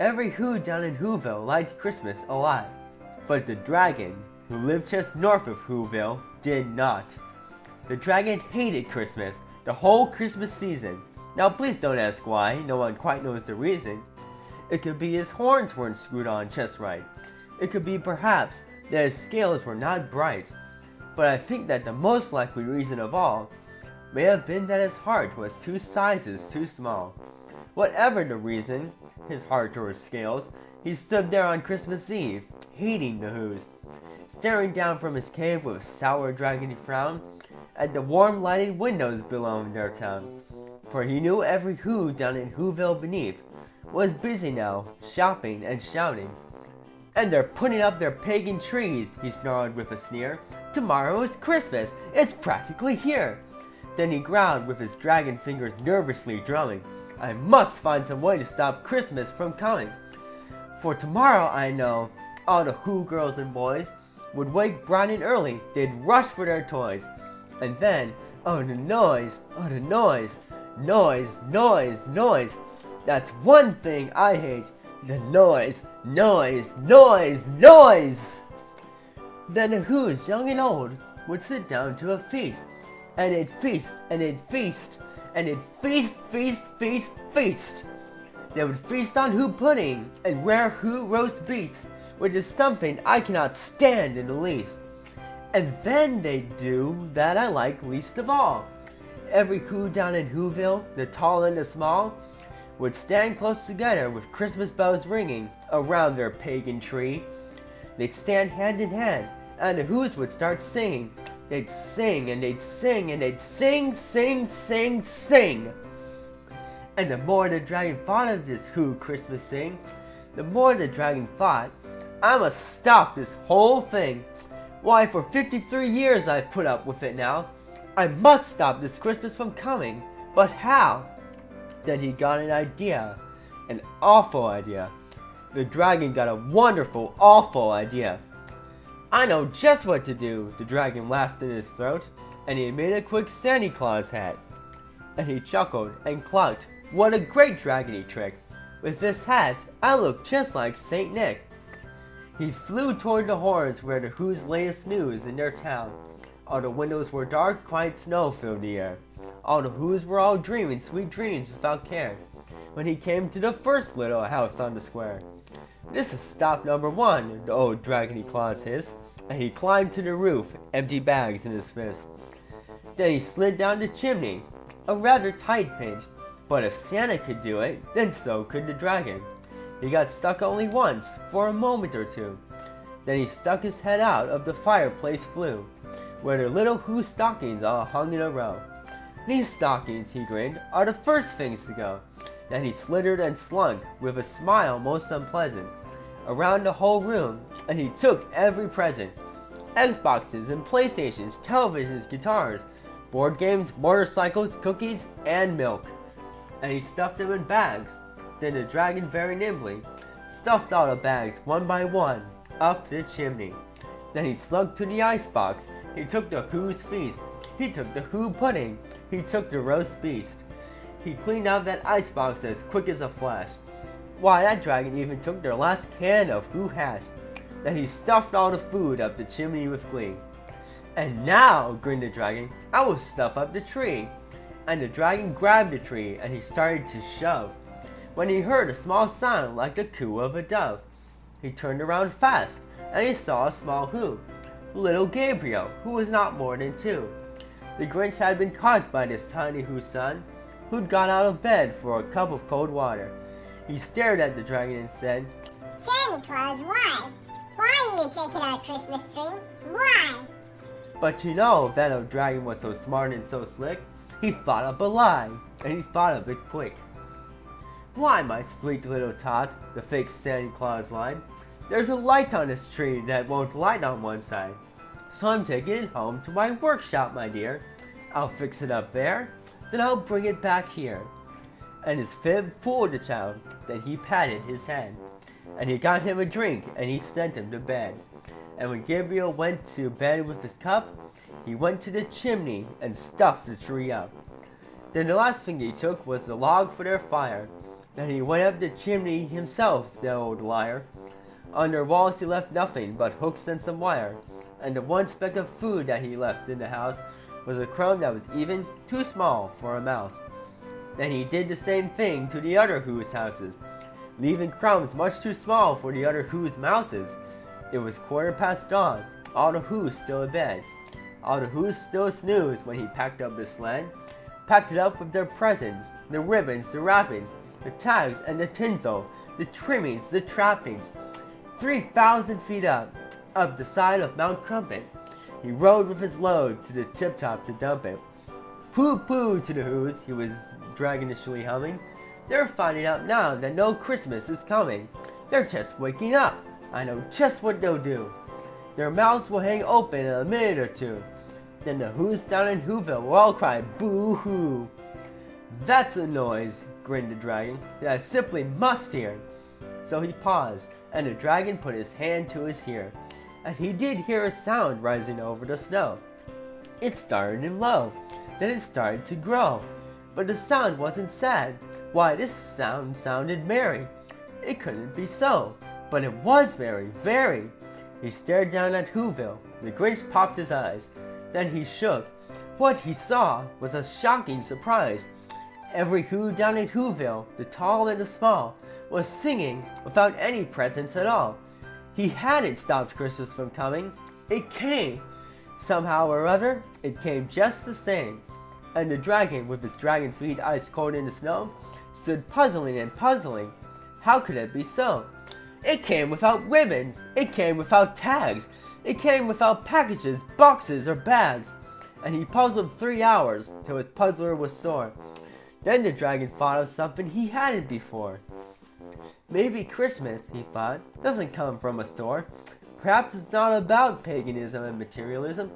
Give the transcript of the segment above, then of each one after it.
Every Who down in Whoville liked Christmas a lot, but the dragon, who lived just north of Whoville, did not. The dragon hated Christmas, the whole Christmas season. Now please don't ask why, no one quite knows the reason. It could be his horns weren't screwed on just right. It could be perhaps that his scales were not bright. But I think that the most likely reason of all may have been that his heart was 2 sizes too small. Whatever the reason, his heart or his scales, he stood there on Christmas Eve, hating the Who's, staring down from his cave with a sour dragony frown at the warm lighted windows below in their town. For he knew every Who down in Whoville beneath was busy now, shopping and shouting. "And they're putting up their pagan trees," he snarled with a sneer. "Tomorrow is Christmas, it's practically here." Then he growled with his dragon fingers nervously drumming, "I must find some way to stop Christmas from coming. For tomorrow, I know, all the Who girls and boys would wake bright and early, they'd rush for their toys. And then, oh the noise, oh the noise, noise, noise, noise. That's one thing I hate, the noise, noise, noise, noise." Then the Who's, young and old, would sit down to a feast, and they'd feast, and they'd feast, and they'd feast, feast, feast, feast. They would feast on Who pudding and rare Who roast beets, which is something I cannot stand in the least. And then they'd do that I like least of all. Every Who down in Whoville, the tall and the small, would stand close together with Christmas bells ringing around their pagan tree. They'd stand hand in hand, and the Who's would start singing. They'd sing, and they'd sing, and they'd sing, sing, sing, sing. And the more the dragon thought of this Who Christmas sing, the more the dragon thought, "I must stop this whole thing. Why, for 53 years I've put up with it now. I must stop this Christmas from coming. But how?" Then he got an idea. An awful idea. The dragon got a wonderful, awful idea. "I know just what to do," the dragon laughed in his throat, and he made a quick Santa Claus hat. And he chuckled and clucked, "What a great dragony trick! With this hat, I look just like Saint Nick." He flew toward the horns where the Who's latest news in their town. All the windows were dark, quiet snow filled the air. All the Who's were all dreaming sweet dreams without care. When he came to the first little house on the square. "This is stop number 1, the old dragony Claus hissed, and he climbed to the roof, empty bags in his fist. Then he slid down the chimney, a rather tight pinch, but if Santa could do it, then so could the dragon. He got stuck only once, for a moment or two. Then he stuck his head out of the fireplace flue, where the little Who stockings all hung in a row. "These stockings," he grinned, "are the first things to go." Then he slithered and slunk, with a smile most unpleasant, around the whole room, and he took every present. Xboxes and PlayStations, televisions, guitars, board games, motorcycles, cookies, and milk. And he stuffed them in bags. Then the dragon very nimbly stuffed all the bags one by one up the chimney. Then he slunk to the icebox. He took the Who's feast. He took the Who pudding. He took the roast beast. He cleaned out that icebox as quick as a flash. Why, that dragon even took their last can of Who hash. Then he stuffed all the food up the chimney with glee. "And now," grinned the dragon, "I will stuff up the tree." And the dragon grabbed the tree and he started to shove, when he heard a small sound like the coo of a dove. He turned around fast, and he saw a small Who, little Gabriel, who was not more than 2. The Grinch had been caught by this tiny Who's son, who'd got out of bed for a cup of cold water. He stared at the dragon and said, "Santa Claus, why? Why are you taking our Christmas tree? Why?" But you know, that old dragon was so smart and so slick, he thought up a lie, and he thought of it quick. "Why, my sweet little tot," the fake Santa Claus lied, "there's a light on this tree that won't light on one side. So I'm taking it home to my workshop, my dear. I'll fix it up there, then I'll bring it back here." And his fib fooled the child. Then he patted his head, and he got him a drink, and he sent him to bed. And when Gabriel went to bed with his cup, he went to the chimney and stuffed the tree up. Then the last thing he took was the log for their fire. Then he went up the chimney himself, the old liar. Under walls he left nothing but hooks and some wire, and the one speck of food that he left in the house was a crumb that was even too small for a mouse. Then he did the same thing to the other Who's houses, leaving crumbs much too small for the other Who's mouses. It was 1/4 dawn, all the Who's still abed. All the Who's still snooze when he packed up the sled, packed it up with their presents, the ribbons, the wrappings, the tags and the tinsel, the trimmings, the trappings. 3,000 feet up the side of Mount Crumpet, he rode with his load to the tip-top to dump it. Pooh-pooh to the Who's, he was dragonishly humming. They're finding out now that no Christmas is coming. They're just waking up. I know just what they'll do. Their mouths will hang open in a minute or two. Then the Who's down in Whoville will all cry boo-hoo. That's a noise, grinned the dragon, that I simply must hear. So he paused, and the dragon put his hand to his ear, and he did hear a sound rising over the snow. It started in low, then it started to grow, but the sound wasn't sad. Why, this sound sounded merry. It couldn't be so, but it was merry, very. He stared down at Whoville. The Grinch popped his eyes. Then he shook. What he saw was a shocking surprise. Every Who down in Whoville, the tall and the small, was singing without any presents at all. He hadn't stopped Christmas from coming. It came. Somehow or other, it came just the same. And the dragon, with his dragon feet ice cold in the snow, stood puzzling and puzzling. How could it be so? It came without ribbons. It came without tags. It came without packages, boxes, or bags. And he puzzled 3 hours till his puzzler was sore. Then the dragon thought of something he hadn't before. Maybe Christmas, he thought, doesn't come from a store. Perhaps it's not about paganism and materialism.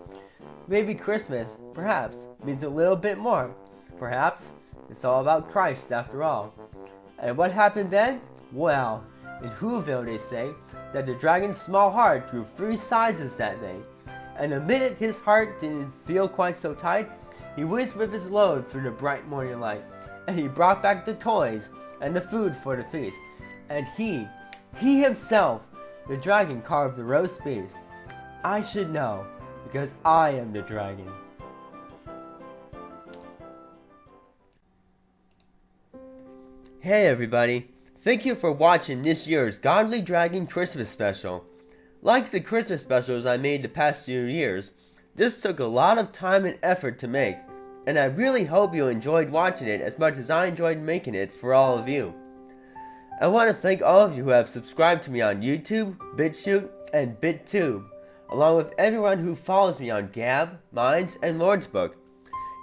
Maybe Christmas, perhaps, means a little bit more. Perhaps it's all about Christ after all. And what happened then? Well, in Whoville they say that the dragon's small heart grew 3 sizes that day. And the minute his heart didn't feel quite so tight, he whizzed with his load through the bright morning light. And he brought back the toys and the food for the feast. And he himself, the dragon, carved the roast beef. I should know, because I am the dragon. Hey everybody, thank you for watching this year's Godly Dragon Christmas special. Like the Christmas specials I made the past few years, this took a lot of time and effort to make, and I really hope you enjoyed watching it as much as I enjoyed making it for all of you. I want to thank all of you who have subscribed to me on YouTube, BitChute, and BitTube, along with everyone who follows me on Gab, Minds, and Lord's Book.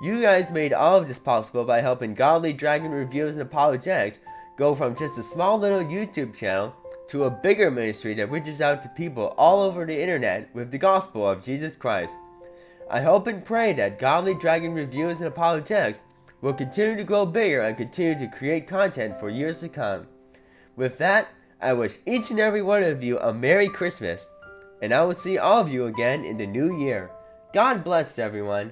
You guys made all of this possible by helping Godly Dragon Reviews and Apologetics go from just a small little YouTube channel to a bigger ministry that reaches out to people all over the internet with the gospel of Jesus Christ. I hope and pray that Godly Dragon Reviews and Apologetics will continue to grow bigger and continue to create content for years to come. With that, I wish each and every one of you a Merry Christmas, and I will see all of you again in the new year. God bless everyone.